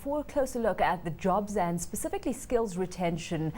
for a closer look at the jobs and specifically skills retention,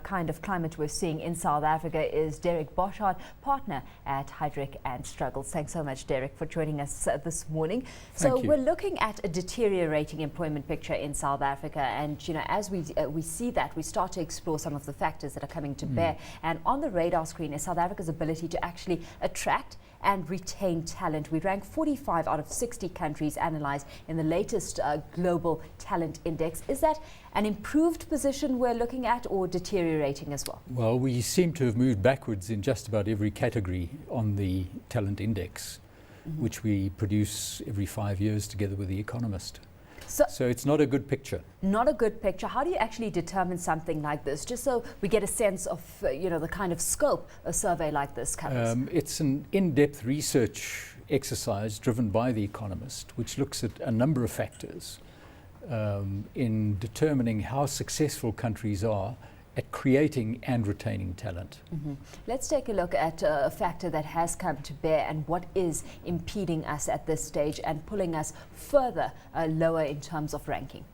kind of climate we're seeing in South Africa is Derick Boshard, partner at Heidrick Struggles. Thanks so much, Derick, for joining us this morning. Thank you. We're looking at a deteriorating employment picture in South Africa, and as we see that, we start to explore some of the factors that are coming to bear. And on the radar screen is South Africa's ability to actually attract and retain talent. We rank 45 out of 60 countries analysed in the latest global talent index. Is that an improved position we're looking at, or deteriorating as well? Well, we seem to have moved backwards in just about every category on the talent index, which we produce every 5 years together with The Economist. So it's not a good picture. Not a good picture. How do you actually determine something like this, just so we get a sense of the kind of scope a survey like this covers? It's an in-depth research exercise driven by The Economist, which looks at a number of factors in determining how successful countries are at creating and retaining talent. Let's take a look at a factor that has come to bear and what is impeding us at this stage and pulling us further lower in terms of ranking.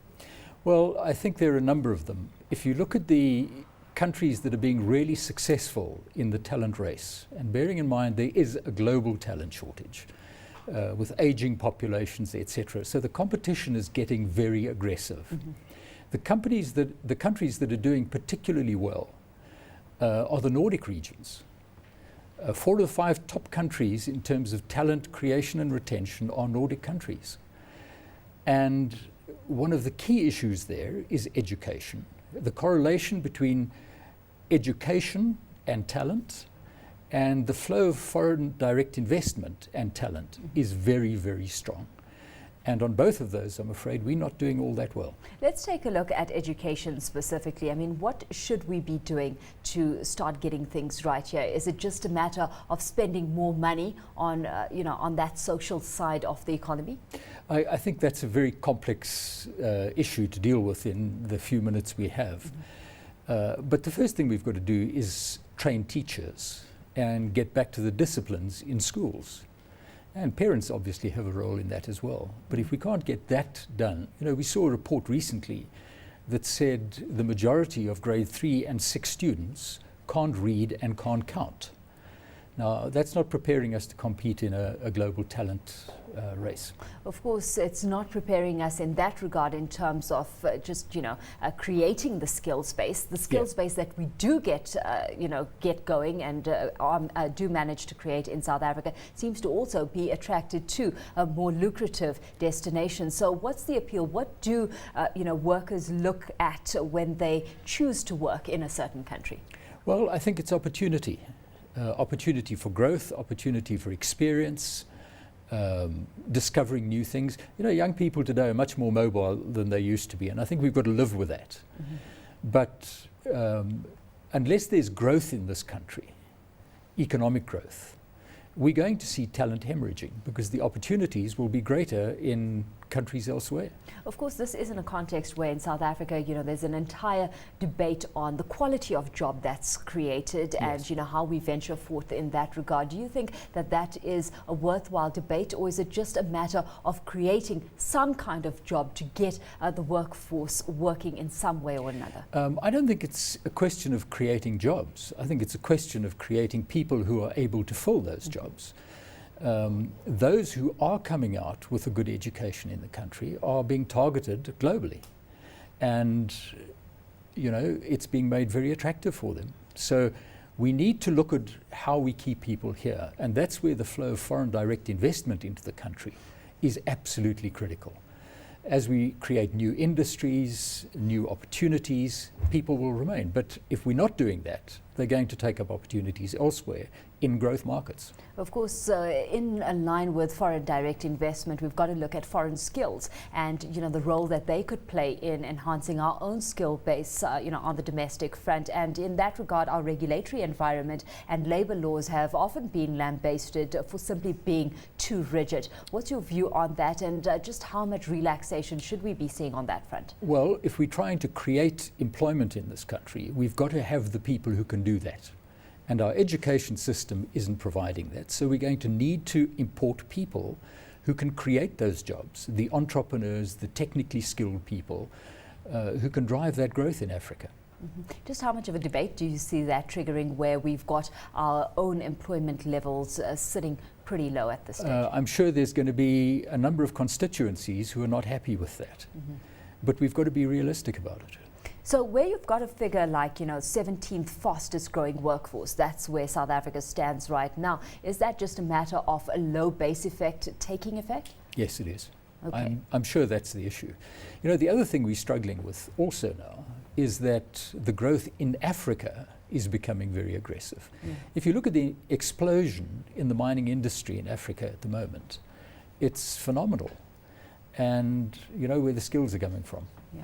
Well, I think there are a number of them. If you look at the countries that are being really successful in the talent race, and bearing in mind there is a global talent shortage with aging populations, etc. So the competition is getting very aggressive. The countries that are doing particularly well are the Nordic regions. 4 of the 5 top countries in terms of talent creation and retention are Nordic countries. And one of the key issues there is education. The correlation between education and talent and the flow of foreign direct investment and talent is very, very strong. And on both of those, I'm afraid, we're not doing all that well. Let's take a look at education specifically. I mean, what should we be doing to start getting things right here? Is it just a matter of spending more money on, on that social side of the economy? I think that's a very complex issue to deal with in the few minutes we have. But the first thing we've got to do is train teachers and get back to the disciplines in schools. And parents obviously have a role in that as well. But if we can't get that done, we saw a report recently that said the majority of grade 3 and 6 students can't read and can't count. Now, that's not preparing us to compete in a global talent race. Of course, it's not preparing us in that regard in terms of creating the skills base. The skills base that we do get going and do manage to create in South Africa seems to also be attracted to a more lucrative destination. So what's the appeal? What do workers look at when they choose to work in a certain country? Well, I think it's opportunity. Opportunity for growth, opportunity for experience, discovering new things. Young people today are much more mobile than they used to be, and I think we've got to live with that. But unless there's growth in this country, economic growth, we're going to see talent hemorrhaging because the opportunities will be greater in countries elsewhere. Of course, this is in a context where in South Africa, there's an entire debate on the quality of job that's created and, how we venture forth in that regard. Do you think that that is a worthwhile debate, or is it just a matter of creating some kind of job to get the workforce working in some way or another? I don't think it's a question of creating jobs. I think it's a question of creating people who are able to fill those jobs. Those who are coming out with a good education in the country are being targeted globally, and it's being made very attractive for them. So we need to look at how we keep people here, and that's where the flow of foreign direct investment into the country is absolutely critical. As we create new industries, new opportunities, people will remain. But if we're not doing that, they're going to take up opportunities elsewhere in growth markets. Of course, in line with foreign direct investment, we've got to look at foreign skills and the role that they could play in enhancing our own skill base on the domestic front. And in that regard, our regulatory environment and labour laws have often been lambasted for simply being too rigid. What's your view on that, and just how much relaxation should we be seeing on that front? Well, if we're trying to create employment in this country, we've got to have the people who can do that. And our education system isn't providing that. So we're going to need to import people who can create those jobs, the entrepreneurs, the technically skilled people who can drive that growth in Africa. Just how much of a debate do you see that triggering, where we've got our own employment levels sitting pretty low at this stage? I'm sure there's going to be a number of constituencies who are not happy with that. But we've got to be realistic about it. So where you've got a figure like, 17th fastest growing workforce, that's where South Africa stands right now. Is that just a matter of a low base effect taking effect? Yes, it is. Okay. I'm sure that's the issue. The other thing we're struggling with also now is that the growth in Africa is becoming very aggressive. If you look at the explosion in the mining industry in Africa at the moment, it's phenomenal. And you know where the skills are coming from. Yeah.